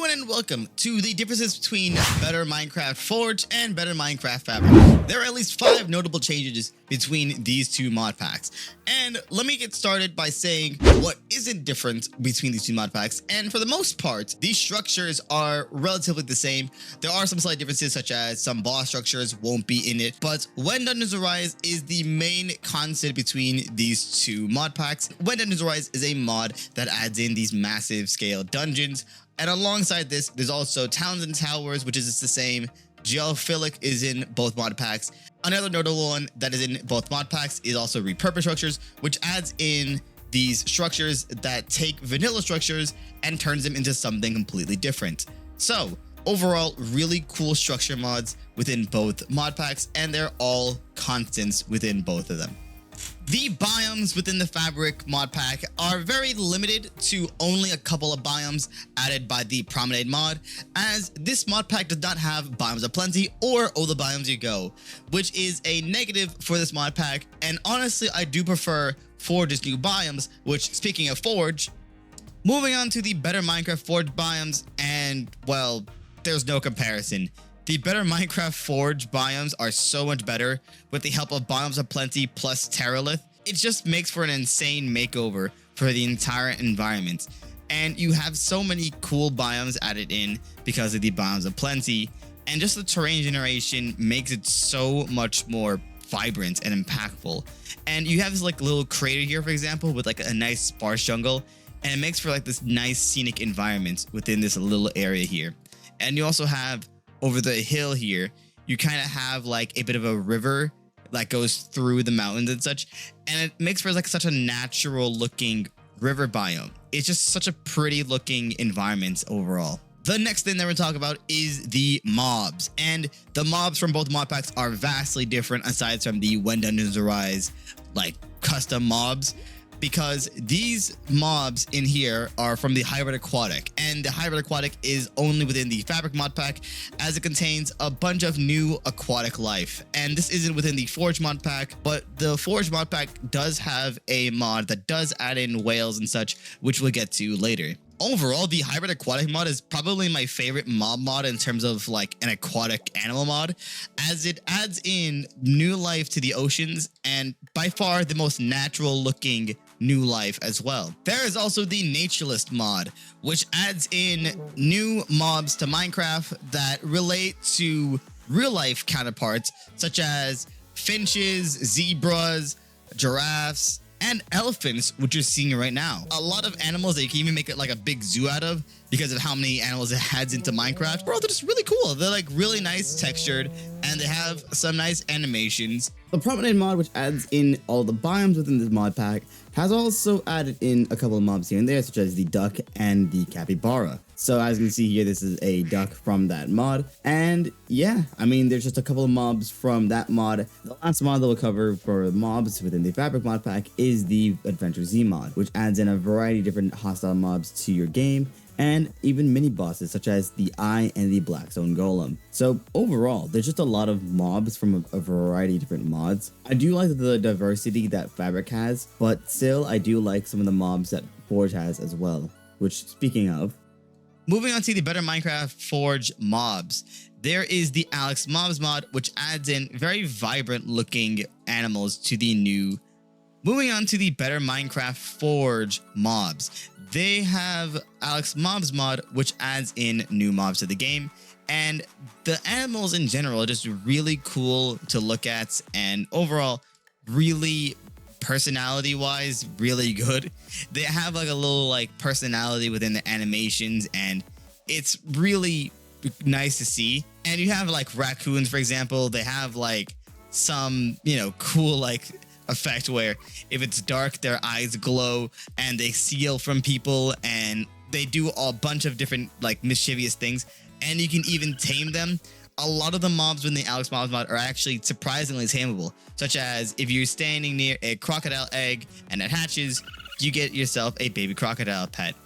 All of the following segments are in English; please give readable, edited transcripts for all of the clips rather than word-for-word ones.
everyone and welcome to the differences between Better Minecraft Forge and Better Minecraft Fabric. There are at least 5 notable changes between these two mod packs. And let me get started by saying what isn't different between these two mod packs. And for the most part, these structures are relatively the same. There are some slight differences, such as some boss structures won't be in it. But When Dungeons Arise is the main concept between these two mod packs. When Dungeons Arise is a mod that adds in these massive scale dungeons. And alongside this, there's also Towns and Towers, which is just the same. Geophilic is in both mod packs. Another notable one that is in both mod packs is also Repurpose Structures, which adds in these structures that take vanilla structures and turns them into something completely different. So overall, really cool structure mods within both mod packs, and they're all constants within both of them. The biomes within the Fabric mod pack are very limited to only a couple of biomes added by the Promenade mod, as this mod pack does not have Biomes of Plenty or Oh the Biomes You Go, which is a negative for this mod pack. And honestly, I do prefer Forge's new biomes, which, speaking of Forge, moving on to the Better Minecraft Forge biomes, and well, there's no comparison. The Better Minecraft Forge biomes are so much better with the help of Biomes of Plenty plus Terralith. It just makes for an insane makeover for the entire environment. And you have so many cool biomes added in because of the Biomes of Plenty. And just the terrain generation makes it so much more vibrant and impactful. And you have this like little crater here, for example, with like a nice sparse jungle. And it makes for like this nice scenic environment within this little area here. And you also have over the hill here, you kind of have like a bit of a river that goes through the mountains and such, and it makes for like such a natural looking river biome. It's just such a pretty looking environment overall. The next thing that we're talking about is the mobs, and the mobs from both mod packs are vastly different aside from the When Dungeons Arise like custom mobs, because these mobs in here are from the Hybrid Aquatic, and the Hybrid Aquatic is only within the Fabric mod pack, as it contains a bunch of new aquatic life. And this isn't within the Forge mod pack, but the Forge mod pack does have a mod that does add in whales and such, which we'll get to later. Overall, the Hybrid Aquatic mod is probably my favorite mob mod in terms of like an aquatic animal mod, as it adds in new life to the oceans and by far the most natural looking new life as well. There is also the Naturalist mod, which adds in new mobs to Minecraft that relate to real life counterparts such as finches, zebras, giraffes, and elephants, which you're seeing right now. A lot of animals that you can even make it like a big zoo out of because of how many animals it adds into Minecraft. Bro, they're just really cool. They're like really nice textured, and they have some nice animations. The Promenade mod, which adds in all the biomes within this mod pack, has also added in a couple of mobs here and there, such as the duck and the capybara. So as you can see here, this is a duck from that mod. And yeah, I mean, there's just a couple of mobs from that mod. The last mod that we'll cover for mobs within the Fabric mod pack is the Adventure Z mod, which adds in a variety of different hostile mobs to your game, and even mini bosses such as the Eye and the Blackstone Golem. So overall, there's just a lot of mobs from a variety of different mods. I do like the diversity that Fabric has, but still I do like some of the mobs that Forge has as well, which, speaking of, moving on to the Better Minecraft Forge mobs, there is the Alex Mobs mod, which adds in very vibrant looking animals to the new. Moving on to the Better Minecraft Forge mobs, they have Alex Mobs mod, which adds in new mobs to the game, and the animals in general are just really cool to look at, and overall really personality wise really good. They have like a little like personality within the animations, and it's really nice to see. And you have like raccoons, for example. They have like some, you know, cool like effect where if it's dark, their eyes glow and they steal from people, and they do a bunch of different like mischievous things, and you can even tame them. A lot of the mobs in the Alex Mobs mod are actually surprisingly tameable, such as if you're standing near a crocodile egg and it hatches, you get yourself a baby crocodile pet.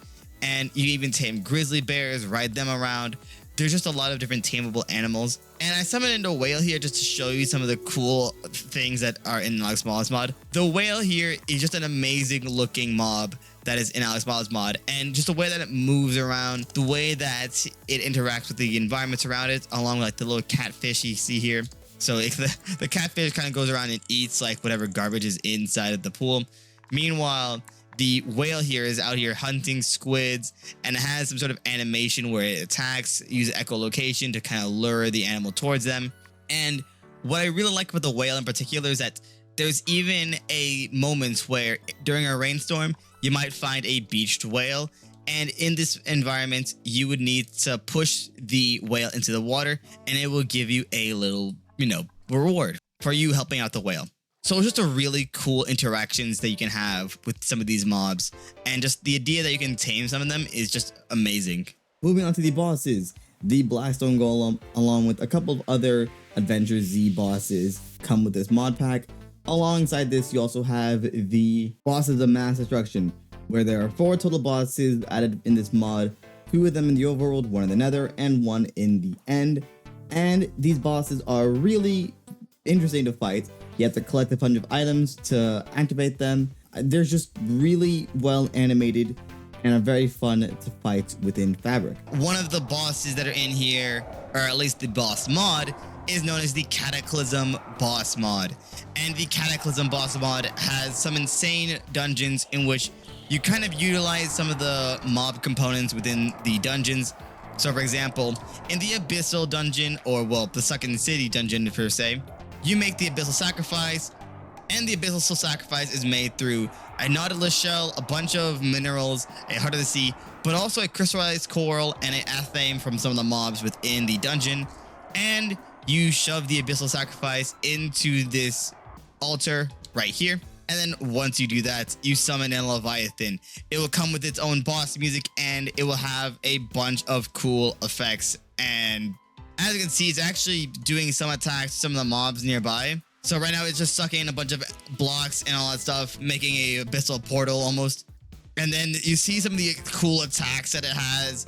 And you even tame grizzly bears, ride them around. There's just a lot of different tameable animals. And I summoned in a whale here just to show you some of the cool things that are in Alex Mobs mod. The whale here is just an amazing looking mob that is in Alex Bob's mod, and just the way that it moves around, the way that it interacts with the environments around it, along with like the little catfish you see here. So the catfish kind of goes around and eats like whatever garbage is inside of the pool. Meanwhile, the whale here is out here hunting squids, and it has some sort of animation where it attacks, uses echolocation to kind of lure the animal towards them. And what I really like about the whale in particular is that there's even a moments where during a rainstorm, you might find a beached whale. And in this environment, you would need to push the whale into the water, and it will give you a little, reward for you helping out the whale. So it's just a really cool interactions that you can have with some of these mobs, and just the idea that you can tame some of them is just amazing. Moving on to the bosses, the Blackstone Golem, along with a couple of other Adventure Z bosses, come with this mod pack. Alongside this, you also have the bosses of mass destruction, where there are 4 total bosses added in this mod, 2 of them in the overworld, 1 in the nether, and 1 in the end. And these bosses are really interesting to fight. You have to collect a bunch of items to activate them. They're just really well animated and are very fun to fight within Fabric. One of the bosses that are in here, or at least the boss mod, is known as the Cataclysm boss mod. And the Cataclysm boss mod has some insane dungeons in which you kind of utilize some of the mob components within the dungeons. So for example, in the Abyssal dungeon, or well, the Sunken City dungeon per se, you make the Abyssal Sacrifice, and the Abyssal Sacrifice is made through a Nautilus shell, a bunch of minerals, a Heart of the Sea, but also a crystallized coral and an athame from some of the mobs within the dungeon. And you shove the Abyssal Sacrifice into this altar right here. And then once you do that, you summon in Leviathan. It will come with its own boss music, and it will have a bunch of cool effects. And as you can see, it's actually doing some attacks to some of the mobs nearby. So right now it's just sucking a bunch of blocks and all that stuff, making a abyssal portal almost. And then you see some of the cool attacks that it has.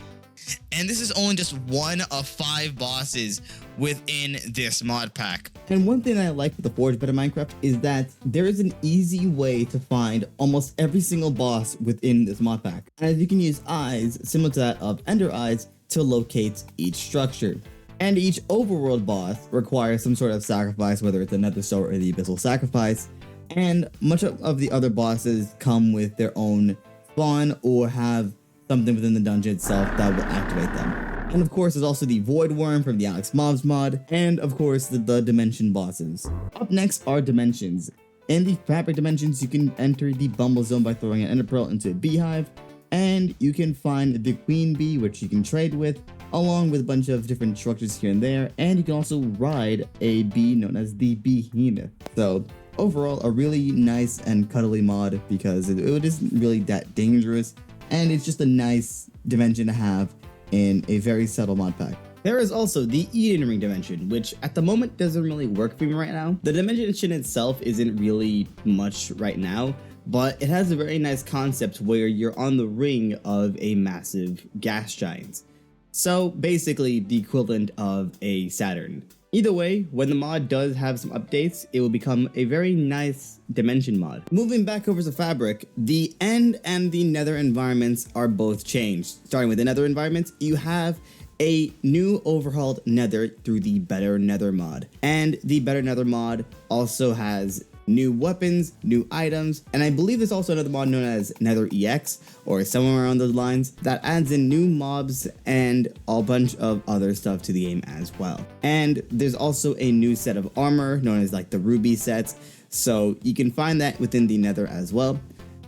And this is only just one of 5 bosses within this mod pack. And one thing I like with the Forge Better Minecraft is that there is an easy way to find almost every single boss within this mod pack. As you can use eyes, similar to that of Ender Eyes, to locate each structure. And each overworld boss requires some sort of sacrifice, whether it's another sword or the Abyssal Sacrifice. And much of the other bosses come with their own spawn or have something within the dungeon itself that will activate them. And of course, there's also the Void Worm from the Alex Mobs mod, and of course, the Dimension bosses. Up next are Dimensions. In the Fabric Dimensions, you can enter the Bumble Zone by throwing an Ender Pearl into a beehive, and you can find the Queen Bee, which you can trade with, along with a bunch of different structures here and there, and you can also ride a bee known as the Behemoth. So overall, a really nice and cuddly mod because it isn't really that dangerous, and it's just a nice dimension to have in a very subtle mod pack. There is also the Eden Ring dimension, which at the moment doesn't really work for me right now. The dimension itself isn't really much right now, but it has a very nice concept where you're on the ring of a massive gas giant. So basically the equivalent of a Saturn. Either way, when the mod does have some updates, it will become a very nice dimension mod. Moving back over to Fabric, the End and the Nether environments are both changed. Starting with the Nether environment, you have a new overhauled Nether through the Better Nether mod. And the Better Nether mod also has new weapons, new items, and I believe there's also another mod known as Nether EX, or somewhere around those lines, that adds in new mobs and a bunch of other stuff to the game as well. And there's also a new set of armor known as like the Ruby sets, so you can find that within the Nether as well.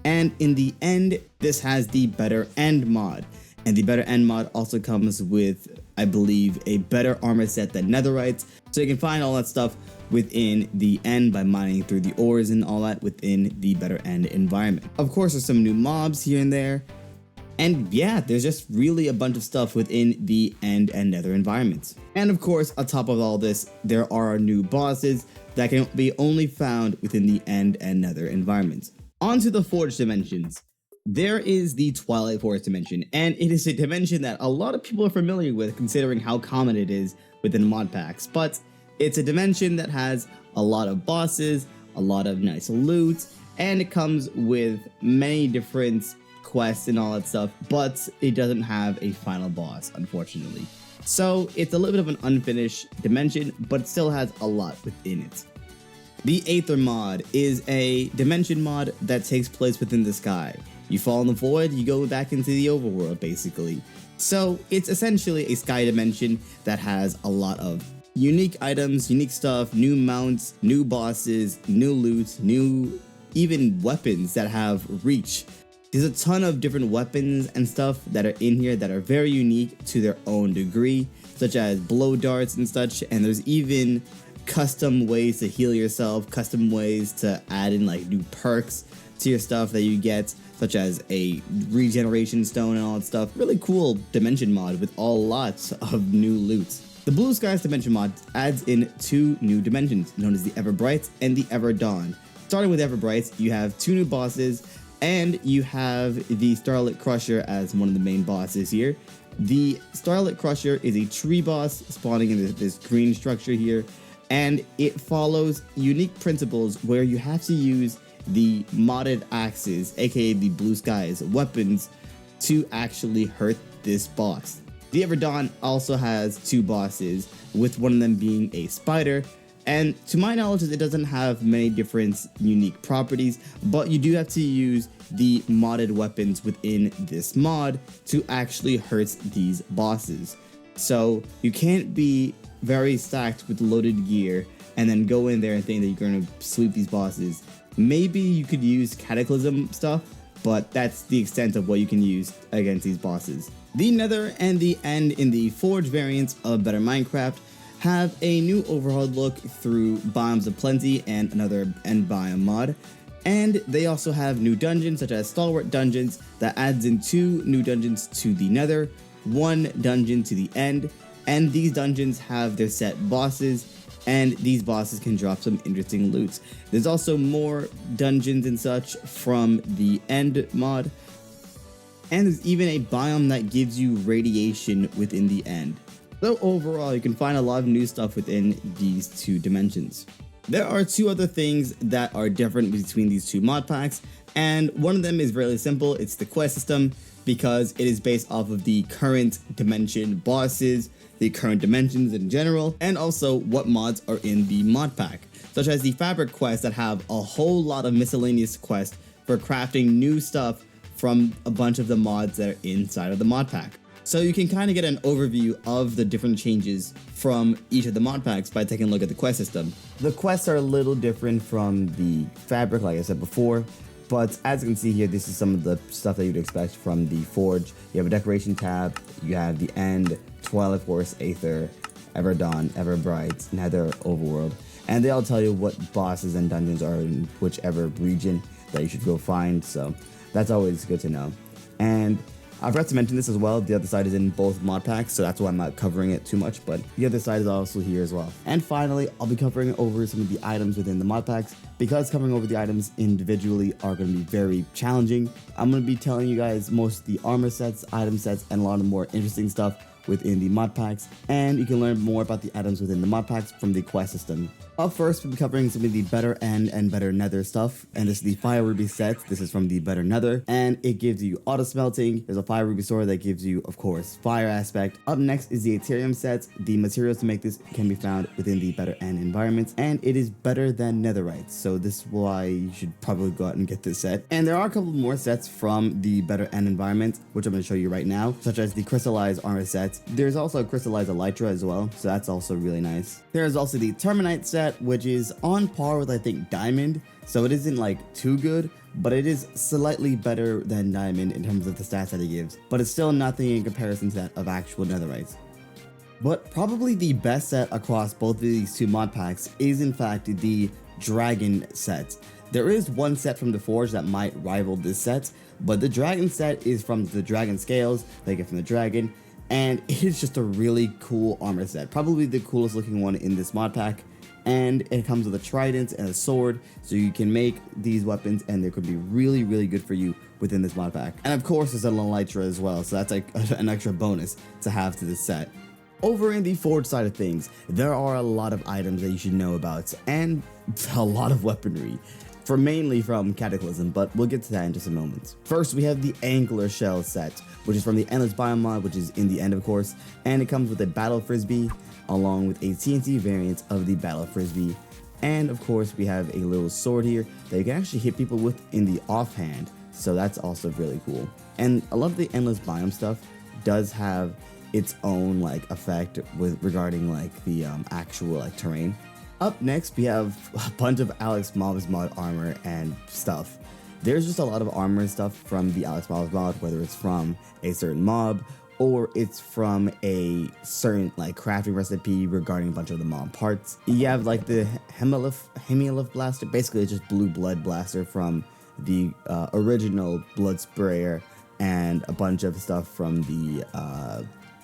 And in the End, this has the Better End mod. And the Better End mod also comes with, I believe, a better armor set than Netherites, so you can find all that stuff within the End by mining through the ores and all that within the Better End environment. Of course, there's some new mobs here and there, and yeah, there's just really a bunch of stuff within the End and Nether environments. And of course, on top of all this, there are new bosses that can be only found within the End and Nether environments. On to the Forge dimensions. There is the Twilight Forest dimension, and it is a dimension that a lot of people are familiar with considering how common it is within mod packs, but it's a dimension that has a lot of bosses, a lot of nice loot, and it comes with many different quests and all that stuff, but it doesn't have a final boss, unfortunately. So it's a little bit of an unfinished dimension, but it still has a lot within it. The Aether mod is a dimension mod that takes place within the sky. You fall in the void, you go back into the overworld, basically. So it's essentially a sky dimension that has a lot of unique items, unique stuff, new mounts, new bosses, new loot, new even weapons that have reach. There's a ton of different weapons and stuff that are in here that are very unique to their own degree, such as blow darts and such, and there's even custom ways to heal yourself, custom ways to add in like new perks to your stuff that you get, such as a regeneration stone and all that stuff. Really cool dimension mod with all lots of new loot. The Blue Skies dimension mod adds in 2 new dimensions, known as the Everbright and the Everdawn. Starting with Everbright, you have 2 new bosses, and you have the Starlit Crusher as one of the main bosses here. The Starlit Crusher is a tree boss spawning in this green structure here, and it follows unique principles where you have to use the modded axes, aka the Blue Skies weapons, to actually hurt this boss. The Everdawn also has 2 bosses, with one of them being a spider, and to my knowledge it doesn't have many different unique properties, but you do have to use the modded weapons within this mod to actually hurt these bosses. So you can't be very stacked with loaded gear and then go in there and think that you're going to sweep these bosses. Maybe you could use Cataclysm stuff, but that's the extent of what you can use against these bosses. The Nether and the End in the Forge variants of Better Minecraft have a new overhauled look through Biomes of Plenty and another End Biome mod. And they also have new dungeons such as Stalwart Dungeons that adds in 2 new dungeons to the Nether, 1 dungeon to the End, and these dungeons have their set bosses, and these bosses can drop some interesting loot. There's also more dungeons and such from the End mod, and there's even a biome that gives you radiation within the End. So overall, you can find a lot of new stuff within these 2 dimensions. There are 2 other things that are different between these 2 mod packs, and one of them is really simple. It's the quest system, because it is based off of the current dimension bosses, the current dimensions in general, and also what mods are in the mod pack, such as the fabric quests that have a whole lot of miscellaneous quests for crafting new stuff from a bunch of the mods that are inside of the mod pack. So you can kind of get an overview of the different changes from each of the mod packs by taking a look at the quest system. The quests are a little different from the fabric, like I said before, but as you can see here, this is some of the stuff that you'd expect from the Forge. You have a decoration tab, you have the End, Twilight Force, Aether, Everdawn, Everbright, Nether, Overworld, and they all tell you what bosses and dungeons are in whichever region that you should go find, so that's always good to know. And I forgot to mention this as well, the other side is in both mod packs, so that's why I'm not covering it too much, but the other side is also here as well. And finally, I'll be covering over some of the items within the mod packs, because covering over the items individually are going to be very challenging. I'm going to be telling you guys most of the armor sets, item sets, and a lot of more interesting stuff within the mod packs, and you can learn more about the items within the mod packs from the quest system. Up first, we'll be covering some of the Better End and Better Nether stuff, and this is the Fire Ruby set. This is from the Better Nether, and it gives you auto smelting. There's a Fire Ruby sword that gives you, of course, fire aspect. Up next is the Ethereum set. The materials to make this can be found within the Better End environments, and it is better than Netherite, so this is why you should probably go out and get this set. And there are a couple more sets from the Better End environment, which I'm going to show you right now, such as the Crystallized Armor set. There's also a Crystallized Elytra as well, so that's also really nice. There's also the Terminite set, which is on par with, I think, Diamond, so it isn't like too good, but it is slightly better than Diamond in terms of the stats that it gives, but it's still nothing in comparison to that of actual Netherites. But probably the best set across both of these 2 mod packs is in fact the Dragon set. There is one set from the Forge that might rival this set, but the Dragon set is from the Dragon Scales they get from the Dragon, and it is just a really cool armor set, probably the coolest looking one in this mod pack. And it comes with a trident and a sword, so you can make these weapons, and they could be really, really good for you within this mod pack. And of course, there's an elytra as well, so that's like an extra bonus to have to this set. Over in the Forge side of things, there are a lot of items that you should know about, and a lot of weaponry. mainly from Cataclysm, but we'll get to that in just a moment. First, we have the Angler Shell set, which is from the Endless Biome mod, which is in the end, of course, and it comes with a Battle Frisbee, along with a TNT variant of the Battle Frisbee. And of course, we have a little sword here that you can actually hit people with in the offhand, so that's also really cool. And a lot of the Endless Biome stuff does have its own like effect with regarding like the actual like terrain. Up next, we have a bunch of Alex Mob's mod armor and stuff. There's just a lot of armor and stuff from the Alex Mob's mod, whether it's from a certain mob or it's from a certain like crafting recipe regarding a bunch of the mob parts. You have like the Hemolith blaster, basically it's just blue blood blaster from the original blood sprayer, and a bunch of stuff from the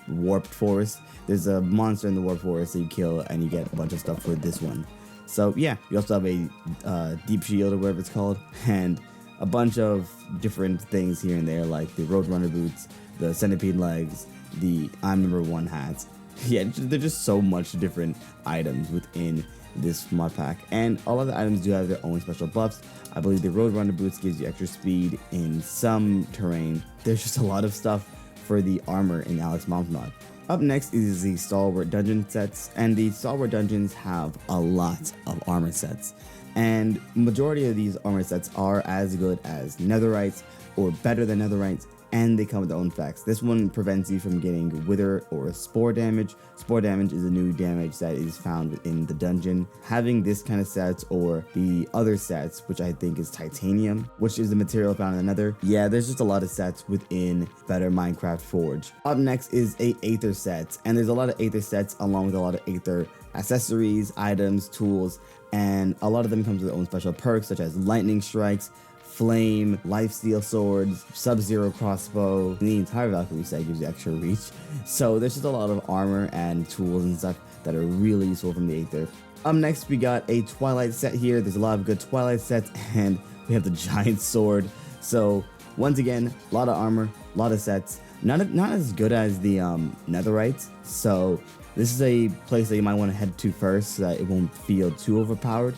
warped forest. There's a monster in the warped forest that you kill and you get a bunch of stuff for this one. So yeah, you also have a deep shield or whatever it's called, and a bunch of different things here and there, like the Roadrunner boots, the centipede legs, the I'm #1 hats. Yeah, there's just so much different items within this mod pack, and all of the items do have their own special buffs. I believe the Roadrunner boots gives you extra speed in some terrain. There's just a lot of stuff for the armor in Alex Mob's mod. Up next is the Stalwart Dungeon sets, and the Stalwart Dungeons have a lot of armor sets, and majority of these armor sets are as good as Netherites or better than Netherites, and they come with their own effects. This one prevents you from getting wither or spore damage. Spore damage is a new damage that is found within the dungeon. Having this kind of sets or the other sets, which I think is titanium, which is the material found in the nether. Yeah, there's just a lot of sets within Better Minecraft Forge. Up next is a Aether set, and there's a lot of Aether sets along with a lot of Aether accessories, items, tools, and a lot of them comes with their own special perks such as lightning strikes, flame, lifesteal swords, sub-zero crossbow, and the entire Valkyrie set gives you extra reach. So there's just a lot of armor and tools and stuff that are really useful from the Aether. Up next, we got a Twilight set here. There's a lot of good Twilight sets, and we have the giant sword. So once again, a lot of armor, a lot of sets. Not as good as the Netherites. So this is a place that you might want to head to first so that it won't feel too overpowered.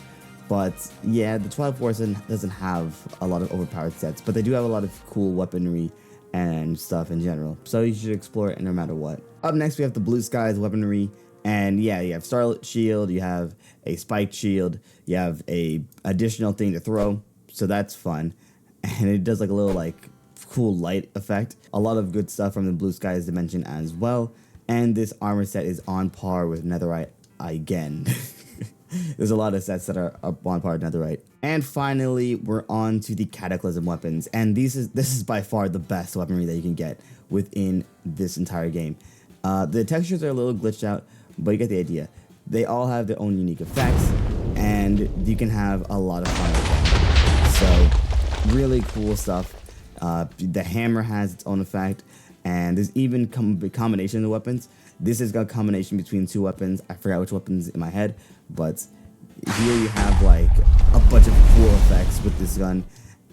But yeah, the Twilight Forest doesn't have a lot of overpowered sets, but they do have a lot of cool weaponry and stuff in general. So you should explore it no matter what. Up next, we have the Blue Skies weaponry. And yeah, you have Starlit Shield, you have a Spiked Shield, you have a additional thing to throw. So that's fun. And it does like a little like cool light effect. A lot of good stuff from the Blue Skies dimension as well. And this armor set is on par with Netherite again. There's a lot of sets that are up on par with Netherite. And finally, we're on to the Cataclysm weapons. And this is by far the best weaponry that you can get within this entire game. The textures are a little glitched out, but you get the idea. They all have their own unique effects, and you can have a lot of fun with them. So, really cool stuff. The hammer has its own effect, and there's even combination of weapons. This has got a combination between two weapons. I forgot which weapons in my head, but here you have like a bunch of cool effects with this gun,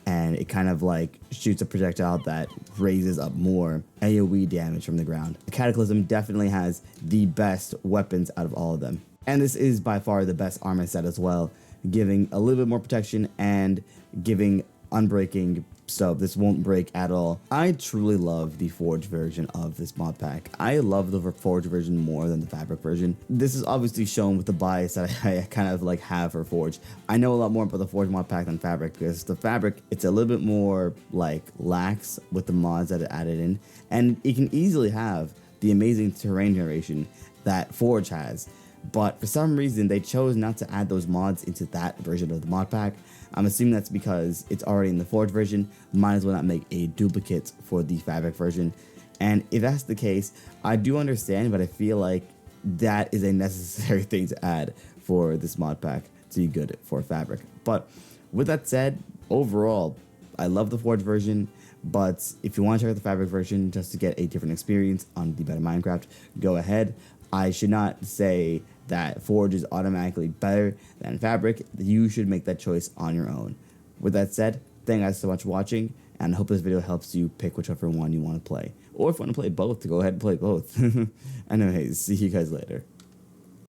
and it kind of like shoots a projectile that raises up more AoE damage from the ground. The Cataclysm definitely has the best weapons out of all of them. And this is by far the best armor set as well, giving a little bit more protection and giving unbreaking, so this won't break at all. I truly love the Forge version of this mod pack. I love the Forge version more than the Fabric version. This is obviously shown with the bias that I kind of like have for Forge. I know a lot more about the Forge mod pack than Fabric, because the Fabric, it's a little bit more like lax with the mods that it added in, and it can easily have the amazing terrain generation that Forge has. But for some reason, they chose not to add those mods into that version of the mod pack. I'm assuming that's because it's already in the Forge version. Might as well not make a duplicate for the Fabric version. And if that's the case, I do understand, but I feel like that is a necessary thing to add for this mod pack to be good for Fabric. But with that said, overall, I love the Forge version. But if you want to check out the Fabric version just to get a different experience on the Better Minecraft, go ahead. I should not say that Forge is automatically better than Fabric. You should make that choice on your own. With that said, thank you guys so much for watching, and I hope this video helps you pick whichever one you want to play. Or if you want to play both, go ahead and play both. Anyways, see you guys later.